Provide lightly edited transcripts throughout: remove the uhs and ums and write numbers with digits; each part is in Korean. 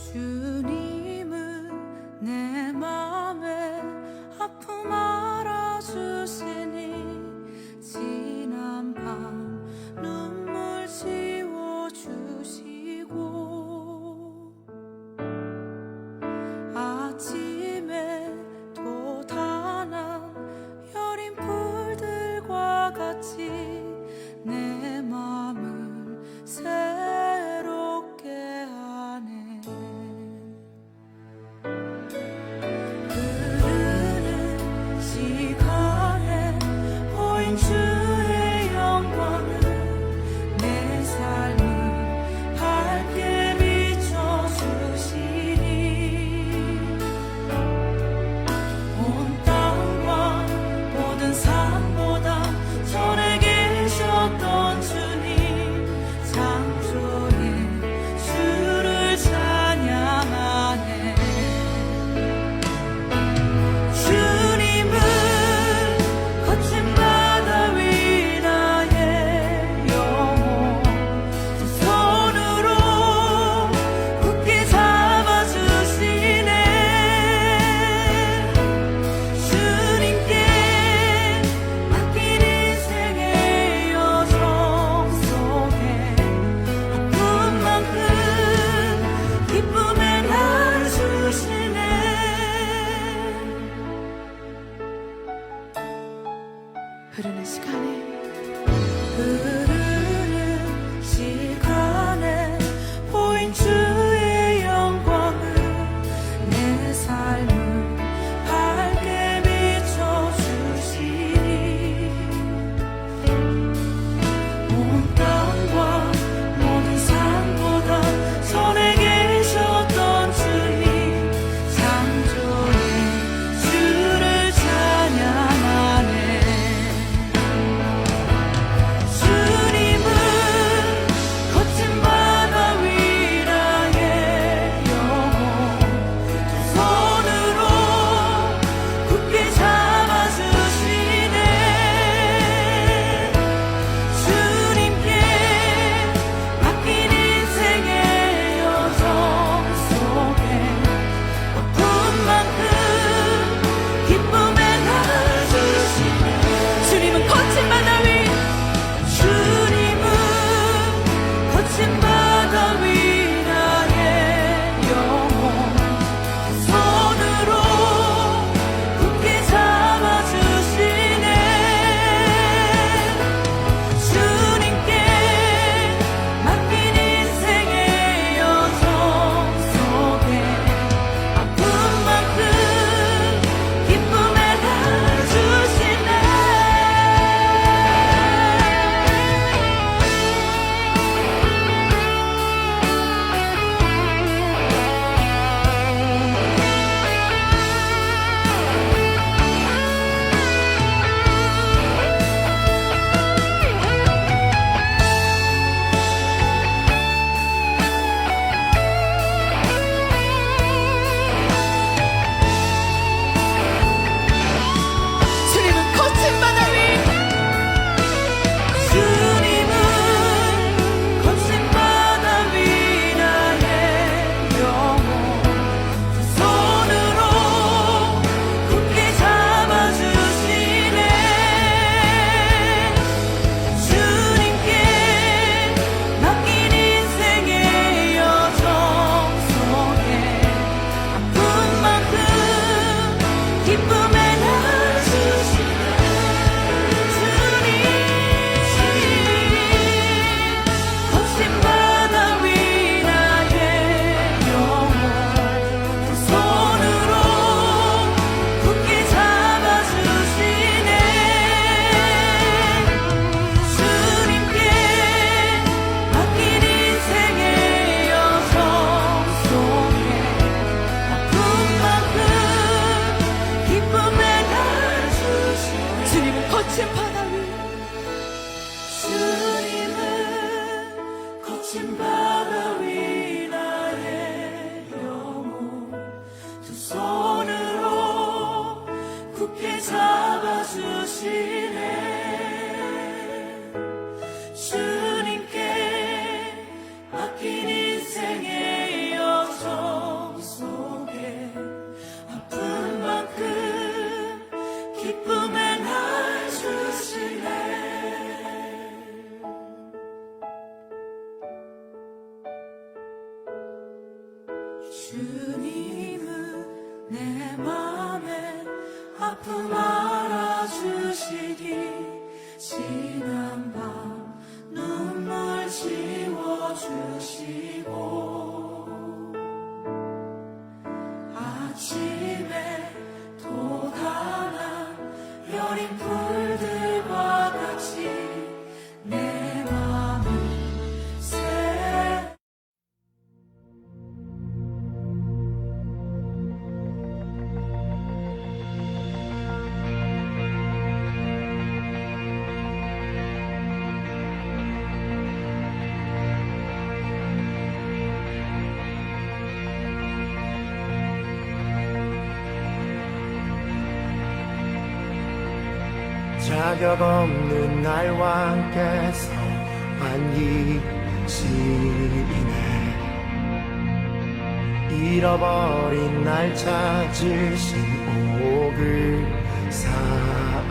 주님은 내 맘에 아픔 알아주시니 지난 밤 눈물 지워주시고 아침에 또 단한 여린 풀들과 같이 내 맘을 새롭게 하네. 주님은 내 맘에 아픔 알아주시니 지난 밤 눈물 지워주시고 아침에 돋아난 여린 불들과 같이 내 맘은 새 자격 없는 날 왕께서 반기시네 잃어버린 날 찾으신 옥을 사랑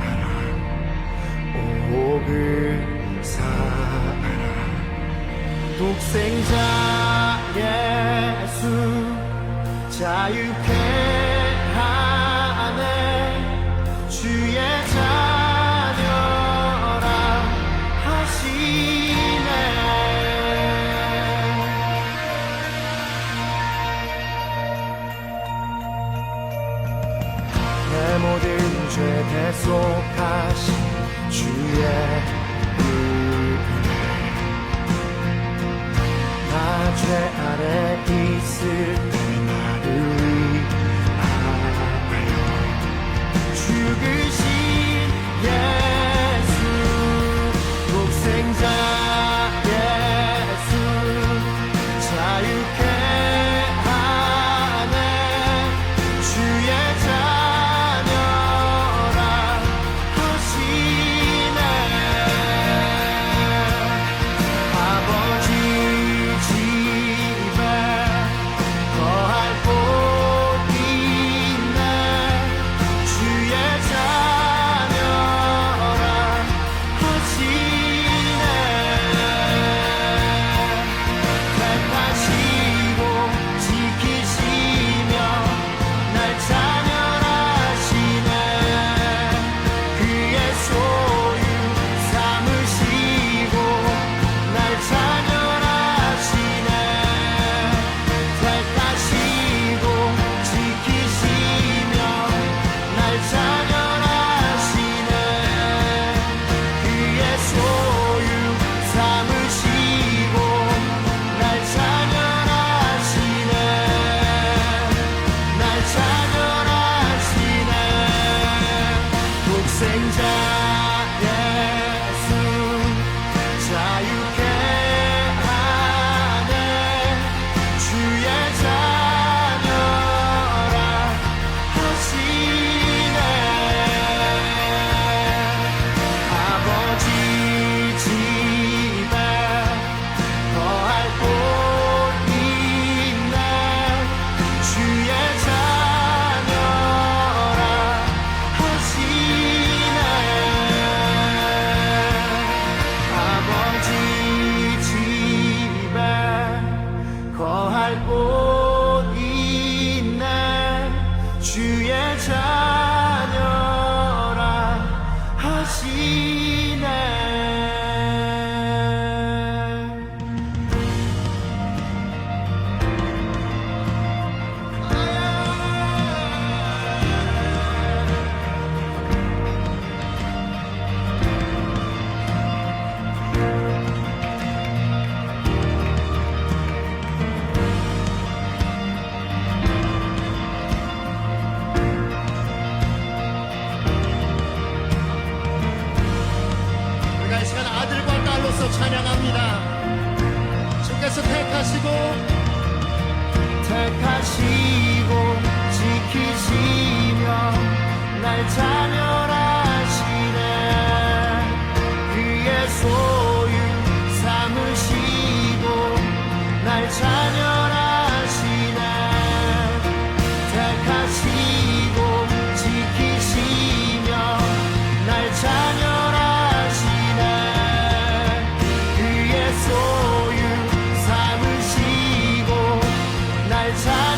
옥을 사랑 독생자 예수 자유케 하네 주의 자녀라 하시네 내 모든 죄 대속하신 주의 은혜 나 죄 아래 있을 때 나를 위하여 죽으신 예수 독생자 예수 자유케 하네 주의 자녀라 하시네 아버지 집에 거할 곳 있네 주의 자녀라 하시네 택하시고 지키시며 날 자녀라시네 그의 소유 삼으시고 날 자녀라시네 택하시고 지키시며 날 자녀라시네 그의 소유 삼으시고 날 자녀라시네 날 자녀라시네 독생자 예수 자유케 하네 주의 자녀라 하시네 아버지 집에 거할 곳 있네 주의 자녀라 하시네 아버지 집에 거할 곳 있네 주의 자녀라 하시네 우리가 이 시간 아들과 딸로서 찬양합니다. 주께서 택하시고 지키시며 날 자녀라시네 그의 소유 삼으시고 날 자녀라시네 택하시고 지키시며 날 자녀라시네 그의 소유 삼으시고 날 자녀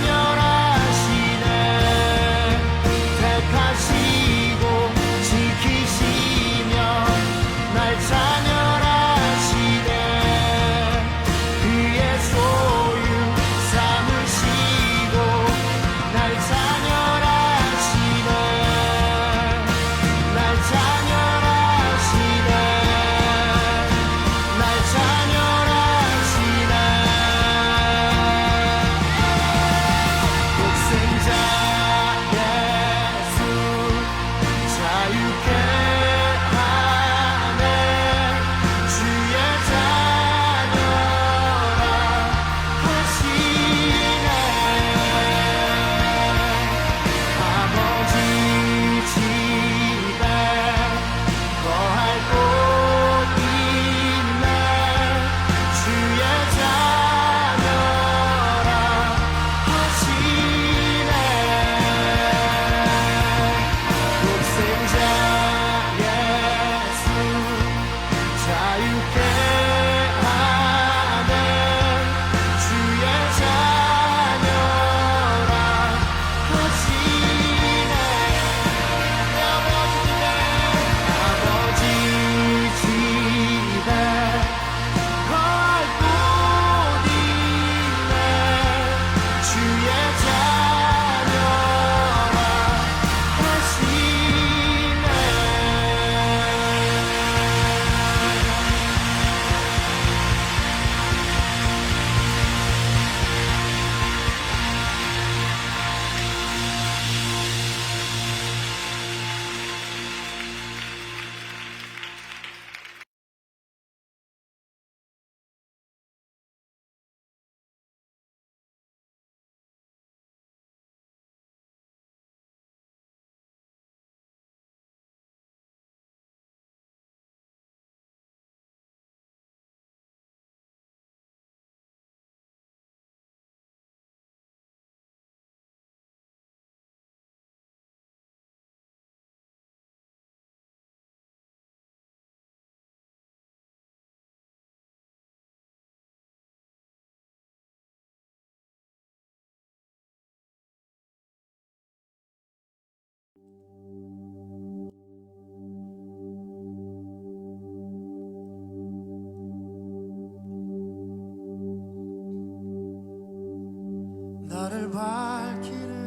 너를 밝히는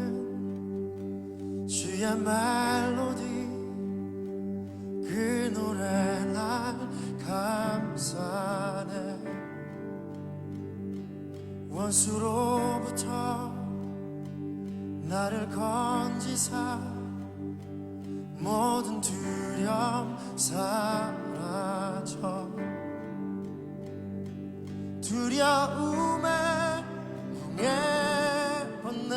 주의 멜로디 그 노래 날 감싸네 원수로부터 나를 건지사 모든 두려움 사라져 두려움에 붕해받네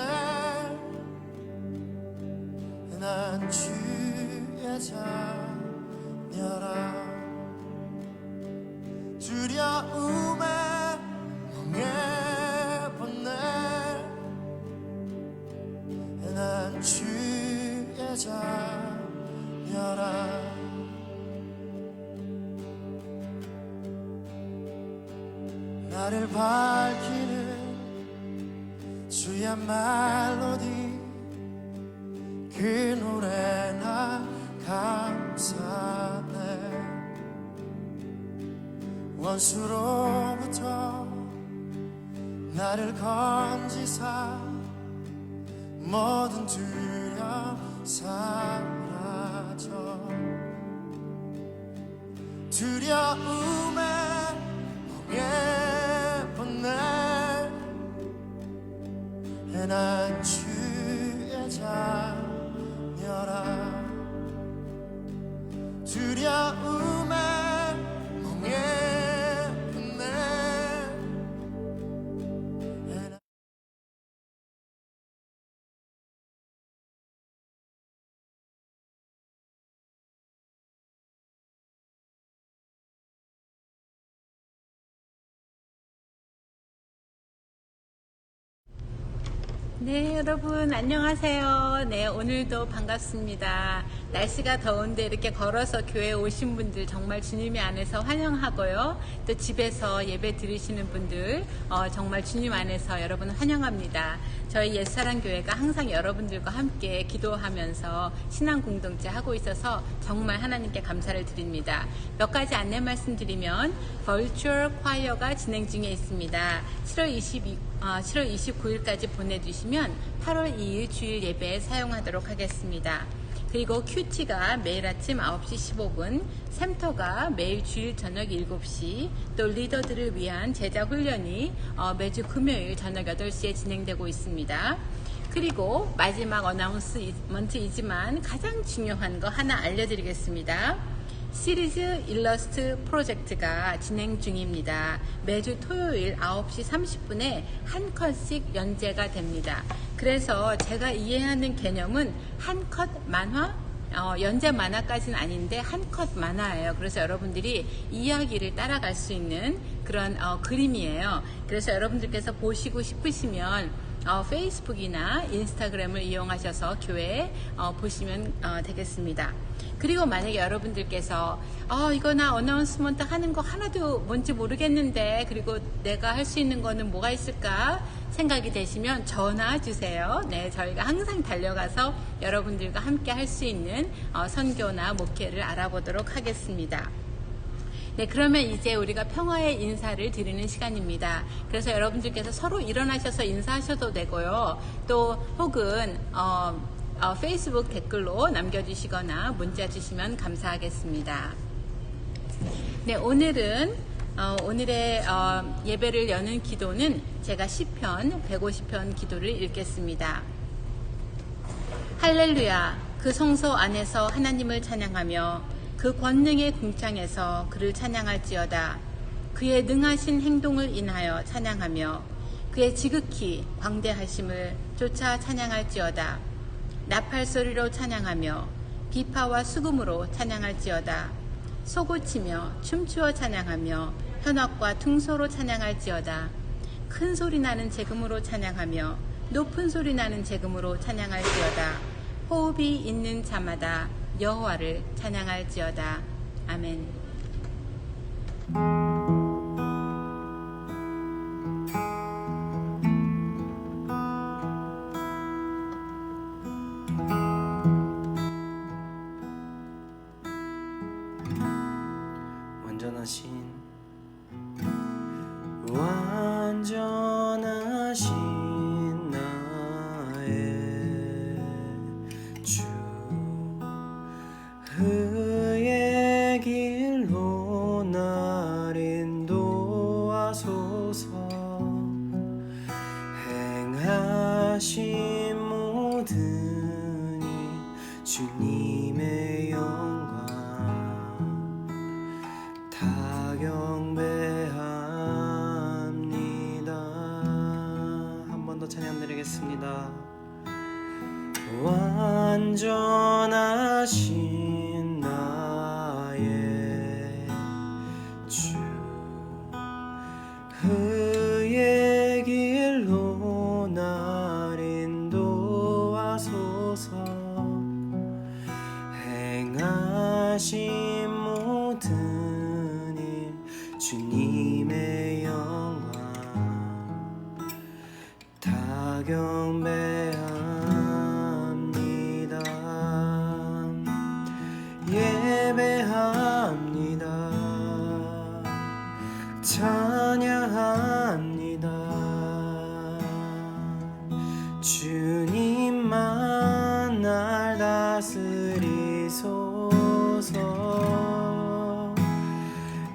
난 주의 자녀라 두려움에 붕해받네 난 주의 자녀라 나를 밝히는 주의 멜로디 그 노래 나 감사네 원수로부터 나를 건지사 모든 두려움 사라져 두려움에 붕해받네 난 주의 자녀라 두려움에 붕해받네 네, 여러분 안녕하세요. 네, 오늘도 반갑습니다. 날씨가 더운데 이렇게 걸어서 교회에 오신 분들 정말 주님의 안에서 환영하고요. 또 집에서 예배 드리시는 분들 정말 주님 안에서 여러분 환영합니다. 저희 옛사랑 교회가 항상 여러분들과 함께 기도하면서 신앙 공동체 하고 있어서 정말 하나님께 감사를 드립니다. 몇 가지 안내 말씀드리면 버추얼 콰이어가 진행 중에 있습니다. 7월 29일까지 보내주시면 8월 2일 주일 예배에 사용하도록 하겠습니다. 그리고 큐티가 매일 아침 9시 15분, 샘터가 매일 주일 저녁 7시, 또 리더들을 위한 제자 훈련이 매주 금요일 저녁 8시에 진행되고 있습니다. 그리고 마지막 어나운스먼트이지만 가장 중요한 거 하나 알려드리겠습니다. 시리즈 일러스트 프로젝트가 진행 중입니다. 매주 토요일 9시 30분에 한 컷씩 연재가 됩니다. 그래서 제가 이해하는 개념은 한 컷 만화? 연재 만화까지는 아닌데 한 컷 만화예요. 그래서 여러분들이 이야기를 따라갈 수 있는 그런 그림이에요. 그래서 여러분들께서 보시고 싶으시면 페이스북이나 인스타그램을 이용하셔서 교회에 보시면 되겠습니다. 그리고 만약에 여러분들께서 이거 나 어나운스먼트 하는 거 하나도 뭔지 모르겠는데 그리고 내가 할 수 있는 거는 뭐가 있을까 생각이 되시면 전화 주세요. 네, 저희가 항상 달려가서 여러분들과 함께 할 수 있는 선교나 목회를 알아보도록 하겠습니다. 네, 그러면 이제 우리가 평화의 인사를 드리는 시간입니다. 그래서 여러분들께서 서로 일어나셔서 인사하셔도 되고요. 또 혹은 페이스북 댓글로 남겨주시거나 문자 주시면 감사하겠습니다. 네, 오늘의 예배를 여는 기도는 제가 시편 150편 기도를 읽겠습니다. 할렐루야, 그 성소 안에서 하나님을 찬양하며 그 권능의 궁창에서 그를 찬양할지어다. 그의 능하신 행동을 인하여 찬양하며 그의 지극히 광대하심을 쫓아 찬양할지어다. 나팔 소리로 찬양하며 비파와 수금으로 찬양할지어다. 소고치며 춤추어 찬양하며 현악과 퉁소로 찬양할지어다. 큰 소리 나는 재금으로 찬양하며 높은 소리 나는 재금으로 찬양할지어다. 호흡이 있는 자마다 여호와를 찬양할지어다. 아멘. 완전하신 행하신 모든 일 주님의 영광 다 경배합니다. 한 번 더 찬양 드리겠습니다. 완전하신 나의 주 그의 길로 날 인도하소서. 행하신 모든 일 주님의 영광 다 경배합니다. 예배합니다. 찬양합니다. 주님만 날 다스리소서.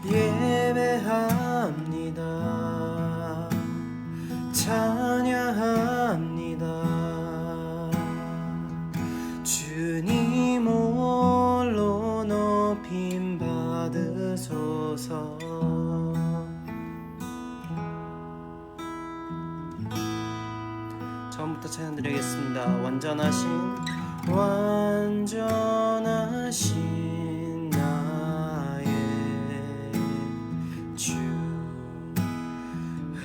예배합니다. 찬양합니다. 주님 홀로 높임 받으소서. 처음부터 찬양 드리겠습니다. 완전하신 나의 주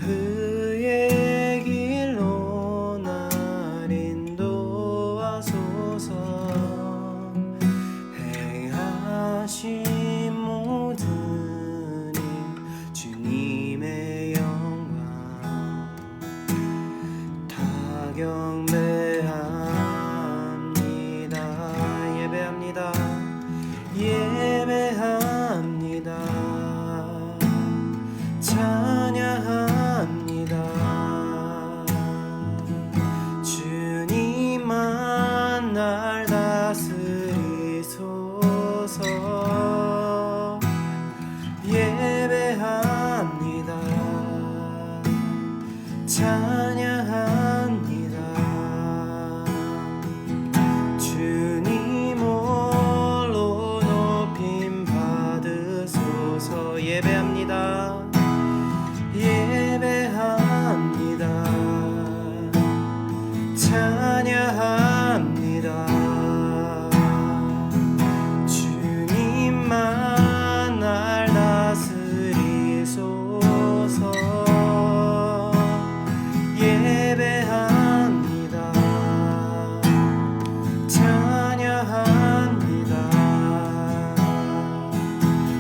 그의 길로 날 인도하소서. 행하신 모든 일 주님의 영광 다 경배합니다. 예배합니다. 예배합니다. 찬양합니다. 주님만 날 다스리소서. 예배합니다. 찬양합니다. 주님 홀로 높임 받으소서. 예배합니다. 예배합니다. 찬양합니다. 주님만 날 다스리소서. 예배합니다. 찬양합니다.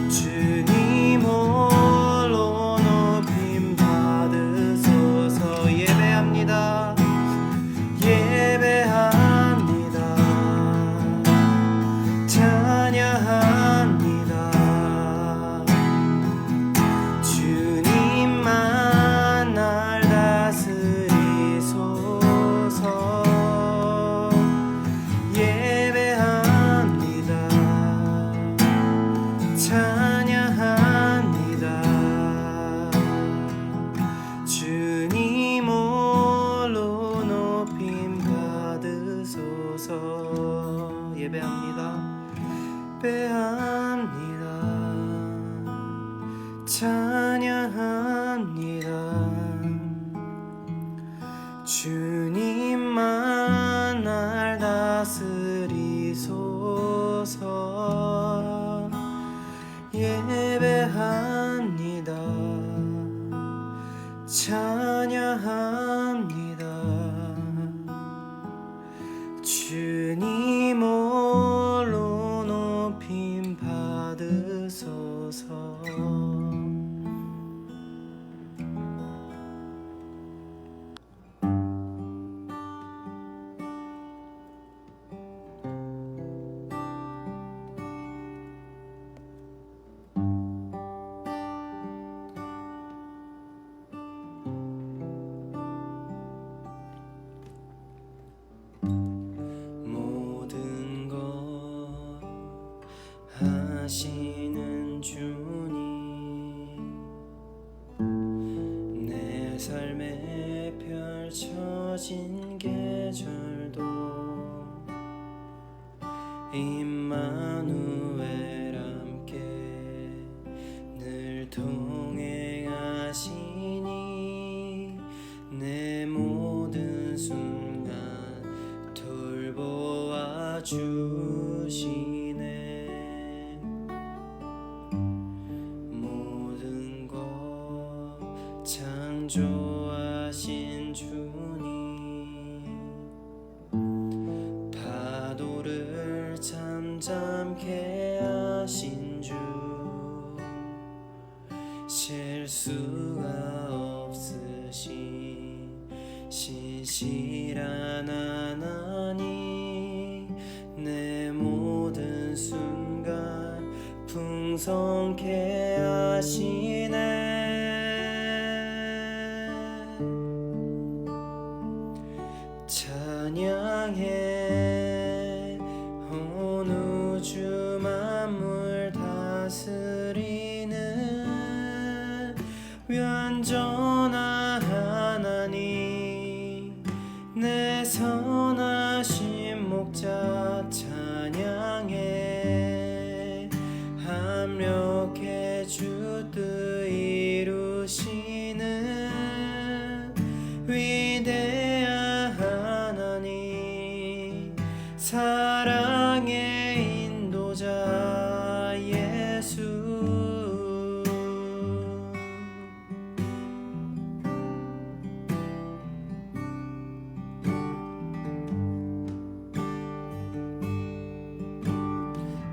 주님 홀로 높임 받으소서. 예배합니다. 예배합니다. 찬양합니다. 주님만 날 다스리소서. 예배합니다. 찬양합니다. 주님 홀로 높임 받으소서. 예배합니다. 예배합니다. 찬양합니다. 주님만 날 다스리소서. 예배합니다. 찬양합니다. 주님 홀로 높임 받으소서. 모든 것 하시는 주님, 내 삶에 펼쳐진 계절도 임마누엘 함께 늘 동행하시니 내 모든 순간 돌보아 주시네. 모든 것 창조하신 주님, 파도를 잠잠케 하신 주, 실수가 없으신 신실한 하나님, 내 모든 순간 풍성케 하시네. 찬양해 온 우주 만물 다스리는 완전한 하나님, 내 선하신 목자 찬양해. 합력해 주 뜻 이루시는 위대한 하나님, 사랑의 인도자 예수.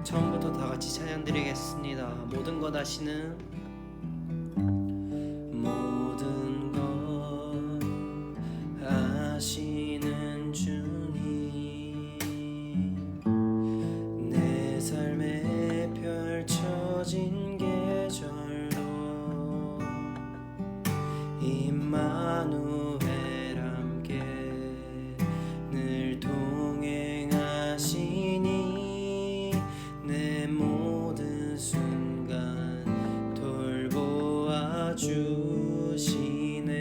처음부터 다 같이 찬양드리겠습니다. 모든 것 아시는, 모든 것 아시는 주님, 내 삶에 펼쳐진 계절도 임마누엘 함께 늘 동행하시니 내 모든 순간 돌보아 주시네.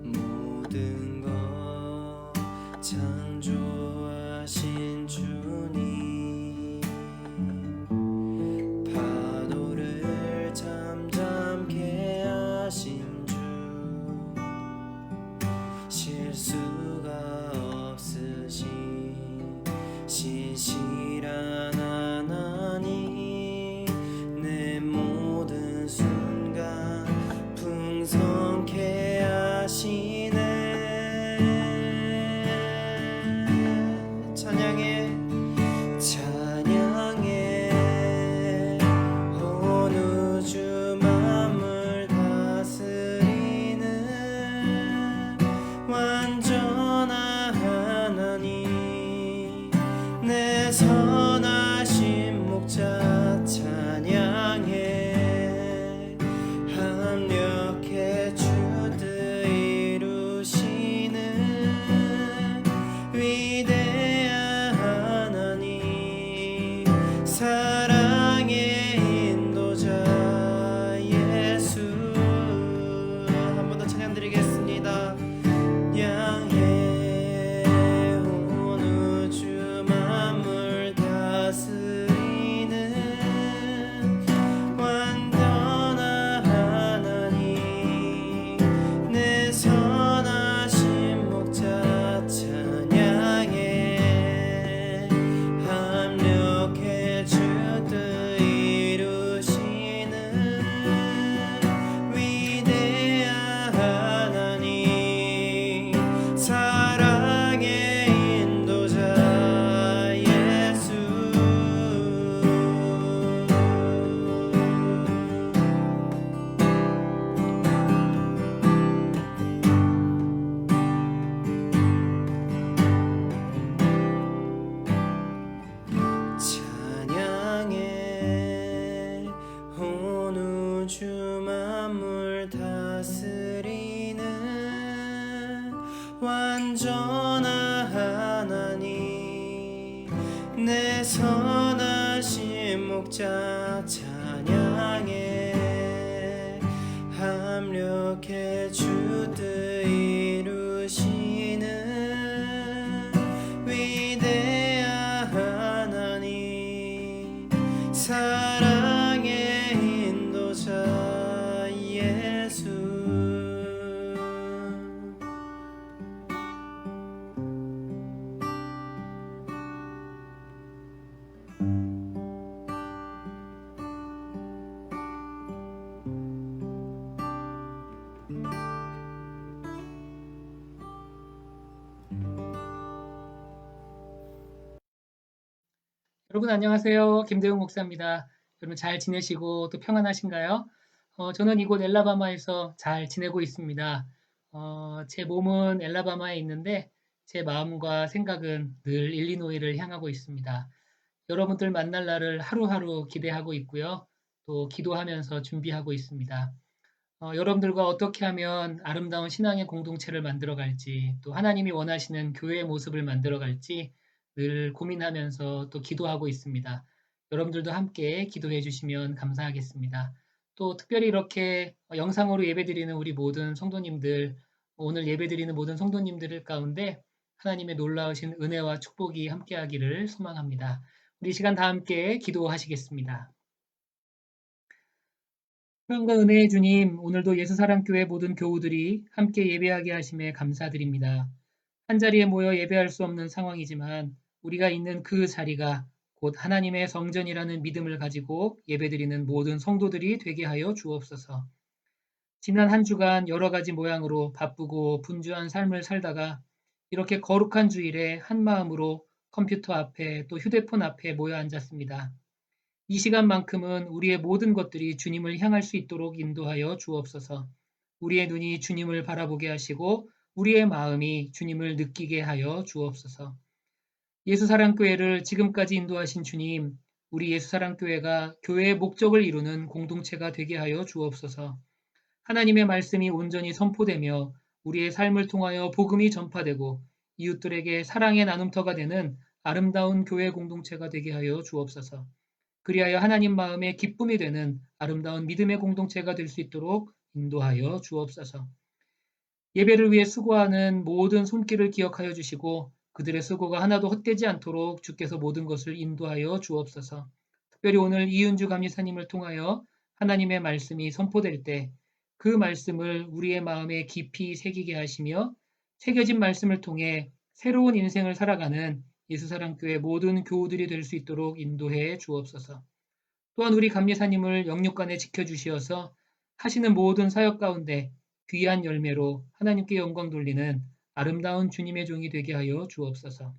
모든 것 창조하신 주님, 파도를 잠잠케 하신 주, 실수가 없으신 신실한 하나님, 내 모든 순간 풍성케 하시네. 찬양해 찬양해 온 우주 만물 다스리는 완전한 하나님, 내 선하신 목자 찬양해. 합력해 주 뜻 이루시는 위대한 하나님, 사랑의 인도자 예수. 한 번 더 찬양드리겠습니다. 향해 온 우주 만물 다스리는 완전한 하나님, 내 선하신 목자 찬양해. 합력해 주 뜻 이루시는 위대한 하나님, 사랑의 인도자 예수. 찬양해 온 우주 만물 다스리는 완전한 하나님, 내 선하신 목자 찬양해. 합력 이렇게 주 뜻 이루시는 위대한 하나님, 사랑의 인도자 예수. 여러분 안녕하세요. 김대웅 목사입니다. 여러분 잘 지내시고 또 평안하신가요? 저는 이곳 엘라바마에서 잘 지내고 있습니다. 제 몸은 엘라바마에 있는데 제 마음과 생각은 늘 일리노이를 향하고 있습니다. 여러분들 만날 날을 하루하루 기대하고 있고요. 또 기도하면서 준비하고 있습니다. 여러분들과 어떻게 하면 아름다운 신앙의 공동체를 만들어갈지, 또 하나님이 원하시는 교회의 모습을 만들어갈지 늘 고민하면서 또 기도하고 있습니다. 여러분들도 함께 기도해 주시면 감사하겠습니다. 또 특별히 이렇게 영상으로 예배드리는 우리 모든 성도님들, 오늘 예배드리는 모든 성도님들 가운데 하나님의 놀라우신 은혜와 축복이 함께하기를 소망합니다. 우리 시간 다 함께 기도하시겠습니다. 사랑과 은혜의 주님, 오늘도 예수사랑교회 모든 교우들이 함께 예배하게 하심에 감사드립니다. 한자리에 모여 예배할 수 없는 상황이지만 우리가 있는 그 자리가 곧 하나님의 성전이라는 믿음을 가지고 예배드리는 모든 성도들이 되게 하여 주옵소서. 지난 한 주간 여러 가지 모양으로 바쁘고 분주한 삶을 살다가 이렇게 거룩한 주일에 한 마음으로 컴퓨터 앞에 또 휴대폰 앞에 모여 앉았습니다. 이 시간만큼은 우리의 모든 것들이 주님을 향할 수 있도록 인도하여 주옵소서. 우리의 눈이 주님을 바라보게 하시고 우리의 마음이 주님을 느끼게 하여 주옵소서. 예수사랑교회를 지금까지 인도하신 주님, 우리 예수사랑교회가 교회의 목적을 이루는 공동체가 되게 하여 주옵소서. 하나님의 말씀이 온전히 선포되며 우리의 삶을 통하여 복음이 전파되고 이웃들에게 사랑의 나눔터가 되는 아름다운 교회 공동체가 되게 하여 주옵소서. 그리하여 하나님 마음에 기쁨이 되는 아름다운 믿음의 공동체가 될 수 있도록 인도하여 주옵소서. 예배를 위해 수고하는 모든 손길을 기억하여 주시고 그들의 수고가 하나도 헛되지 않도록 주께서 모든 것을 인도하여 주옵소서. 특별히 오늘 이은주 감리사님을 통하여 하나님의 말씀이 선포될 때 그 말씀을 우리의 마음에 깊이 새기게 하시며 새겨진 말씀을 통해 새로운 인생을 살아가는 예수사랑교회 모든 교우들이 될 수 있도록 인도해 주옵소서. 또한 우리 감리사님을 영육간에 지켜주시어서 하시는 모든 사역 가운데 귀한 열매로 하나님께 영광 돌리는 아름다운 주님의 종이 되게 하여 주옵소서.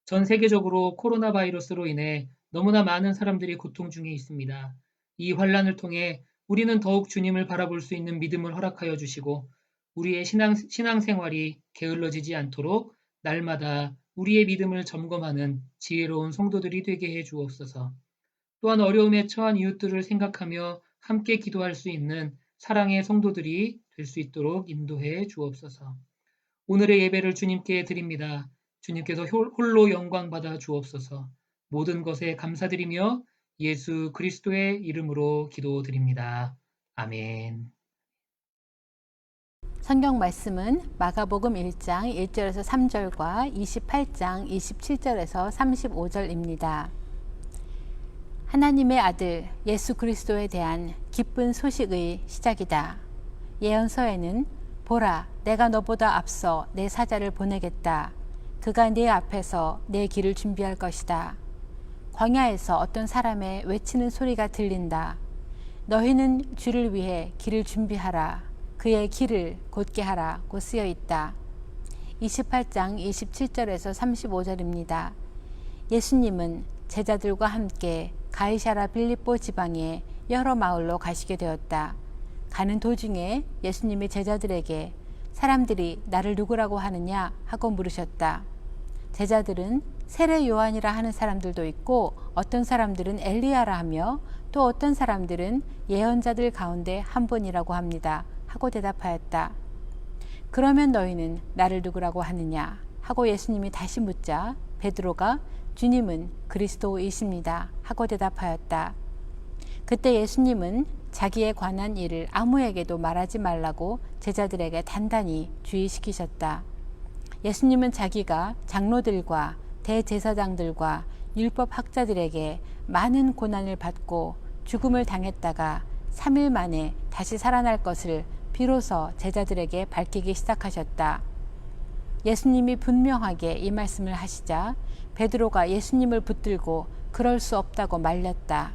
전 세계적으로 코로나 바이러스로 인해 너무나 많은 사람들이 고통 중에 있습니다. 이 환란을 통해 우리는 더욱 주님을 바라볼 수 있는 믿음을 허락하여 주시고 우리의 신앙생활이 게을러지지 않도록 날마다 우리의 믿음을 점검하는 지혜로운 성도들이 되게 해 주옵소서. 또한 어려움에 처한 이웃들을 생각하며 함께 기도할 수 있는 사랑의 성도들이 될 수 있도록 인도해 주옵소서. 오늘의 예배를 주님께 드립니다. 주님께서 홀로 영광 받아 주옵소서. 모든 것에 감사드리며 예수 그리스도의 이름으로 기도드립니다. 아멘. 성경 말씀은 마가복음 1장 1절에서 3절과 28장 27절에서 35절입니다. 하나님의 아들 예수 그리스도에 대한 기쁜 소식의 시작이다. 예언서에는 보라, 내가 너보다 앞서 내 사자를 보내겠다. 그가 네 앞에서 내 길을 준비할 것이다. 광야에서 어떤 사람의 외치는 소리가 들린다. 너희는 주를 위해 길을 준비하라. 그의 길을 곧게 하라 고 쓰여 있다. 28장 27절에서 35절입니다. 예수님은 제자들과 함께 가이사랴 빌립보 지방의 여러 마을로 가시게 되었다. 가는 도중에 예수님이 제자들에게 사람들이 나를 누구라고 하느냐 하고 물으셨다. 제자들은 세례 요한이라 하는 사람들도 있고 어떤 사람들은 엘리야라 하며 또 어떤 사람들은 예언자들 가운데 한 분이라고 합니다 하고 대답하였다. 그러면 너희는 나를 누구라고 하느냐 하고 예수님이 다시 묻자 베드로가 주님은 그리스도이십니다 하고 대답하였다. 그때 예수님은 자기에 관한 일을 아무에게도 말하지 말라고 제자들에게 단단히 주의시키셨다. 예수님은 자기가 장로들과 대제사장들과 율법학자들에게 많은 고난을 받고 죽음을 당했다가 3일 만에 다시 살아날 것을 비로소 제자들에게 밝히기 시작하셨다. 예수님이 분명하게 이 말씀을 하시자 베드로가 예수님을 붙들고 그럴 수 없다고 말렸다.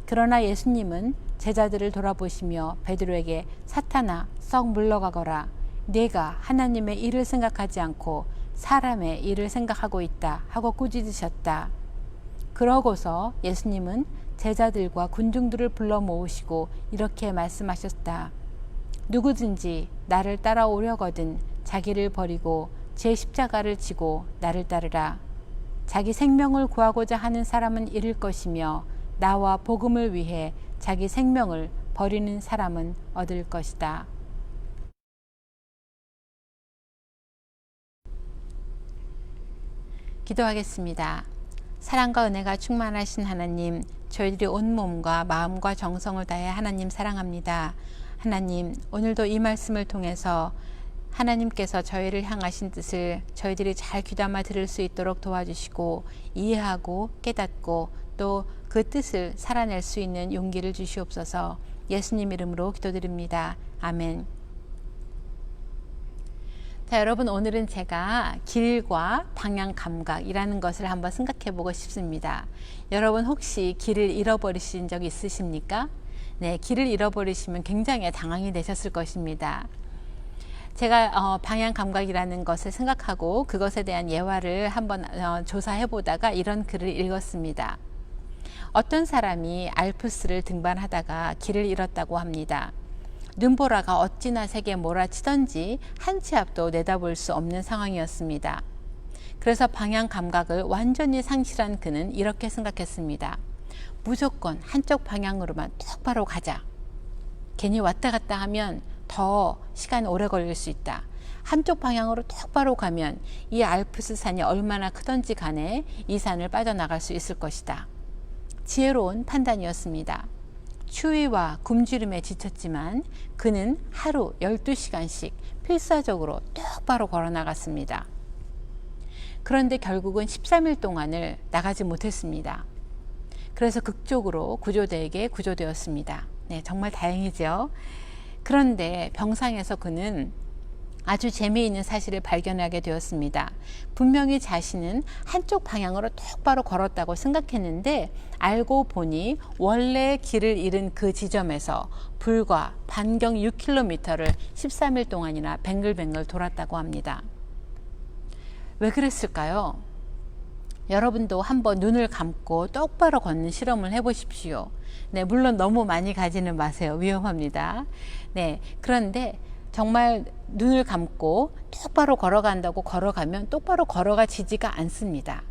그러나 예수님은 제자들을 돌아보시며 베드로에게 사탄아 썩 물러가거라. 네가 하나님의 일을 생각하지 않고 사람의 일을 생각하고 있다 하고 꾸짖으셨다. 그러고서 예수님은 제자들과 군중들을 불러 모으시고 이렇게 말씀하셨다. 누구든지 나를 따라오려거든 자기를 버리고 제 십자가를 지고 나를 따르라. 자기 생명을 구하고자 하는 사람은 잃을 것이며 나와 복음을 위해 자기 생명을 버리는 사람은 얻을 것이다. 기도하겠습니다. 사랑과 은혜가 충만하신 하나님, 저희들이 온 몸과 마음과 정성을 다해 하나님 사랑합니다. 하나님, 오늘도 이 말씀을 통해서 하나님께서 저희를 향하신 뜻을 저희들이 잘 귀담아 들을 수 있도록 도와주시고 이해하고 깨닫고 또 그 뜻을 살아낼 수 있는 용기를 주시옵소서. 예수님 이름으로 기도드립니다. 아멘. 자, 여러분, 오늘은 제가 길과 방향 감각이라는 것을 한번 생각해 보고 싶습니다. 여러분 혹시 길을 잃어버리신 적 있으십니까? 네, 길을 잃어버리시면 굉장히 당황이 되셨을 것입니다. 제가 방향 감각이라는 것을 생각하고 그것에 대한 예화를 한번 조사해 보다가 이런 글을 읽었습니다. 어떤 사람이 알프스를 등반하다가 길을 잃었다고 합니다. 눈보라가 어찌나 세게 몰아치던지 한 치 앞도 내다볼 수 없는 상황이었습니다. 그래서 방향 감각을 완전히 상실한 그는 이렇게 생각했습니다. 무조건 한쪽 방향으로만 똑바로 가자. 괜히 왔다 갔다 하면 더 시간 오래 걸릴 수 있다. 한쪽 방향으로 똑바로 가면 이 알프스 산이 얼마나 크던지 간에 이 산을 빠져나갈 수 있을 것이다. 지혜로운 판단이었습니다. 추위와 굶주림에 지쳤지만 그는 하루 12시간씩 필사적으로 똑바로 걸어 나갔습니다. 그런데 결국은 13일 동안을 나가지 못했습니다. 그래서 극적으로 구조대에게 구조되었습니다. 네, 정말 다행이죠. 그런데 병상에서 그는 아주 재미있는 사실을 발견하게 되었습니다. 분명히 자신은 한쪽 방향으로 똑바로 걸었다고 생각했는데 알고 보니 원래 길을 잃은 그 지점에서 불과 반경 6km를 13일 동안이나 뱅글뱅글 돌았다고 합니다. 왜 그랬을까요? 여러분도 한번 눈을 감고 똑바로 걷는 실험을 해보십시오. 네, 물론 너무 많이 가지는 마세요. 위험합니다. 네, 그런데 정말 눈을 감고 똑바로 걸어간다고 걸어가면 똑바로 걸어가지지가 않습니다.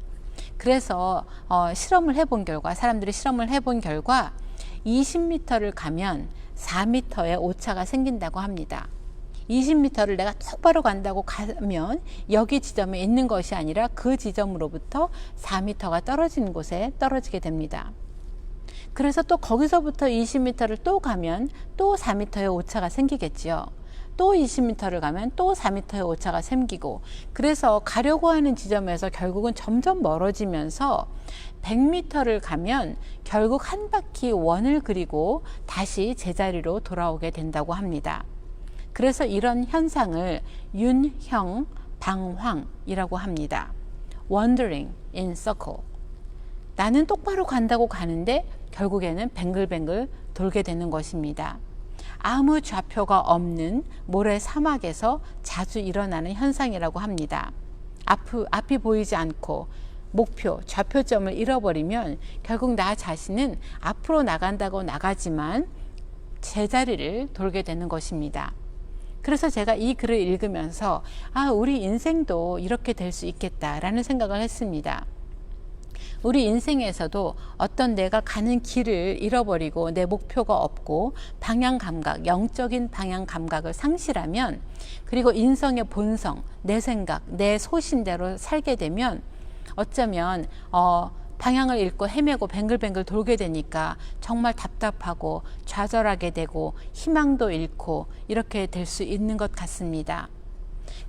그래서 실험을 해본 결과, 사람들이 실험을 해본 결과 20m를 가면 4m의 오차가 생긴다고 합니다. 20m를 내가 똑바로 간다고 가면 여기 지점에 있는 것이 아니라 그 지점으로부터 4m가 떨어지는 곳에 떨어지게 됩니다. 그래서 또 거기서부터 20m를 또 가면 또 4m의 오차가 생기겠지요. 또 20m를 가면 또 4m의 오차가 생기고, 그래서 가려고 하는 지점에서 결국은 점점 멀어지면서 100m를 가면 결국 한 바퀴 원을 그리고 다시 제자리로 돌아오게 된다고 합니다. 그래서 이런 현상을 윤형 방황이라고 합니다. Wandering in circle. 나는 똑바로 간다고 가는데 결국에는 뱅글뱅글 돌게 되는 것입니다. 아무 좌표가 없는 모래 사막에서 자주 일어나는 현상이라고 합니다. 앞이 보이지 않고 목표, 좌표점을 잃어버리면 결국 나 자신은 앞으로 나간다고 나가지만 제자리를 돌게 되는 것입니다. 그래서 제가 이 글을 읽으면서 우리 인생도 이렇게 될 수 있겠다라는 생각을 했습니다. 우리 인생에서도 어떤 내가 가는 길을 잃어버리고 내 목표가 없고 방향 감각, 영적인 방향 감각을 상실하면, 그리고 인성의 본성, 내 생각, 내 소신대로 살게 되면 어쩌면 방향을 잃고 헤매고 뱅글뱅글 돌게 되니까 정말 답답하고 좌절하게 되고 희망도 잃고 이렇게 될 수 있는 것 같습니다.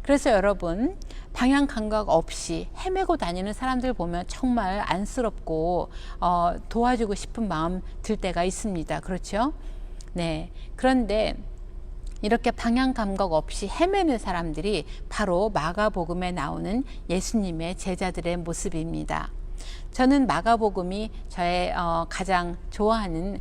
그래서 여러분, 방향 감각 없이 헤매고 다니는 사람들 보면 정말 안쓰럽고 도와주고 싶은 마음 들 때가 있습니다. 그렇죠? 네. 그런데 이렇게 방향 감각 없이 헤매는 사람들이 바로 마가복음에 나오는 예수님의 제자들의 모습입니다. 저는 마가복음이 저의 가장 좋아하는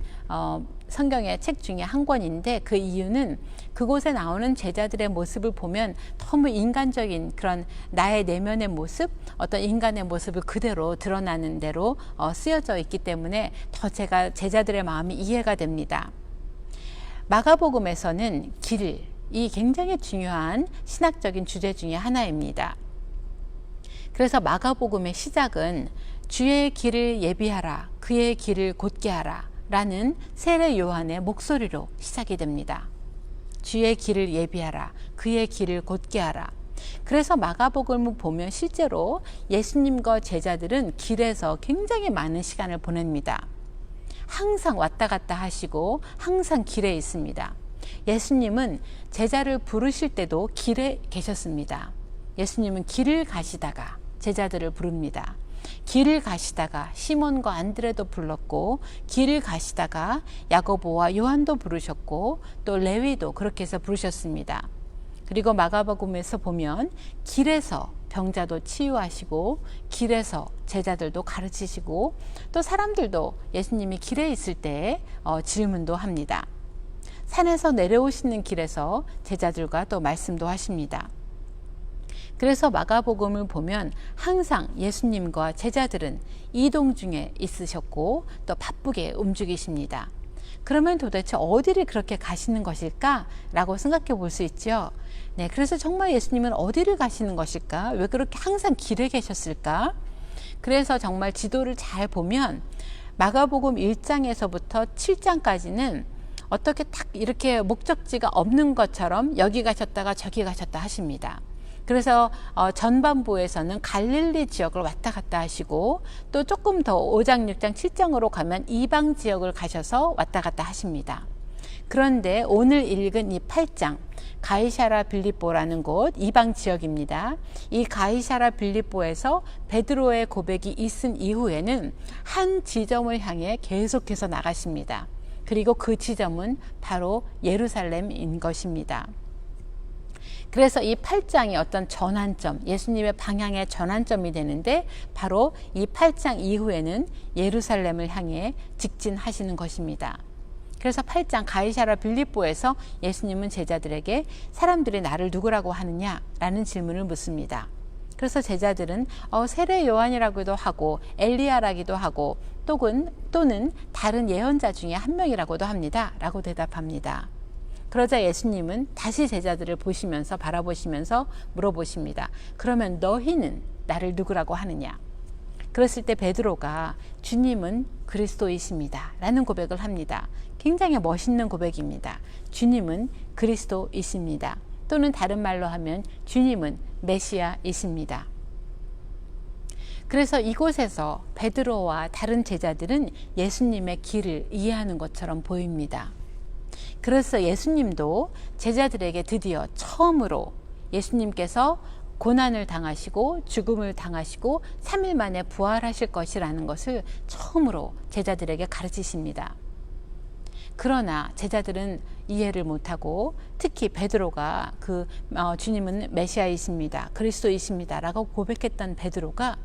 성경의 책 중에 한 권인데, 그 이유는 그곳에 나오는 제자들의 모습을 보면 너무 인간적인 그런 나의 내면의 모습, 어떤 인간의 모습을 그대로 드러나는 대로 쓰여져 있기 때문에 더 제가 제자들의 마음이 이해가 됩니다. 마가복음에서는 길이 굉장히 중요한 신학적인 주제 중에 하나입니다. 그래서 마가복음의 시작은 주의 길을 예비하라, 그의 길을 곧게 하라 라는 세례 요한의 목소리로 시작이 됩니다. 주의 길을 예비하라, 그의 길을 곧게 하라. 그래서 마가복음을 보면 실제로 예수님과 제자들은 길에서 굉장히 많은 시간을 보냅니다. 항상 왔다 갔다 하시고 항상 길에 있습니다. 예수님은 제자를 부르실 때도 길에 계셨습니다. 예수님은 길을 가시다가 제자들을 부릅니다. 길을 가시다가 시몬과 안드레도 불렀고, 길을 가시다가 야고보와 요한도 부르셨고, 또 레위도 그렇게 해서 부르셨습니다. 그리고 마가복음에서 보면 길에서 병자도 치유하시고, 길에서 제자들도 가르치시고, 또 사람들도 예수님이 길에 있을 때 질문도 합니다. 산에서 내려오시는 길에서 제자들과 또 말씀도 하십니다. 그래서 마가복음을 보면 항상 예수님과 제자들은 이동 중에 있으셨고 또 바쁘게 움직이십니다. 그러면 도대체 어디를 그렇게 가시는 것일까? 라고 생각해 볼 수 있죠. 네, 그래서 정말 예수님은 어디를 가시는 것일까? 왜 그렇게 항상 길에 계셨을까? 그래서 정말 지도를 잘 보면 마가복음 1장에서부터 7장까지는 어떻게 딱 이렇게 목적지가 없는 것처럼 여기 가셨다가 저기 가셨다 하십니다. 그래서 전반부에서는 갈릴리 지역을 왔다 갔다 하시고, 또 조금 더 5장, 6장, 7장으로 가면 이방 지역을 가셔서 왔다 갔다 하십니다. 그런데 오늘 읽은 이 8장, 가이사랴 빌립보라는 곳, 이방 지역입니다. 이 가이사랴 빌립보에서 베드로의 고백이 있은 이후에는 한 지점을 향해 계속해서 나가십니다. 그리고 그 지점은 바로 예루살렘인 것입니다. 그래서 이 8장이 어떤 전환점, 예수님의 방향의 전환점이 되는데, 바로 이 8장 이후에는 예루살렘을 향해 직진하시는 것입니다. 그래서 8장 가이사랴 빌립보에서 예수님은 제자들에게 사람들이 나를 누구라고 하느냐라는 질문을 묻습니다. 그래서 제자들은 세례 요한이라고도 하고 엘리야라기도 하고 또는 다른 예언자 중에 한 명이라고도 합니다 라고 대답합니다. 그러자 예수님은 다시 제자들을 보시면서 바라보시면서 물어보십니다. 그러면 너희는 나를 누구라고 하느냐? 그랬을 때 베드로가 주님은 그리스도이십니다 라는 고백을 합니다. 굉장히 멋있는 고백입니다. 주님은 그리스도이십니다. 또는 다른 말로 하면 주님은 메시아이십니다. 그래서 이곳에서 베드로와 다른 제자들은 예수님의 길을 이해하는 것처럼 보입니다. 그래서 예수님도 제자들에게 드디어 처음으로 예수님께서 고난을 당하시고 죽음을 당하시고 3일 만에 부활하실 것이라는 것을 처음으로 제자들에게 가르치십니다. 그러나 제자들은 이해를 못하고, 특히 베드로가 주님은 메시아이십니다, 그리스도이십니다 라고 고백했던 베드로가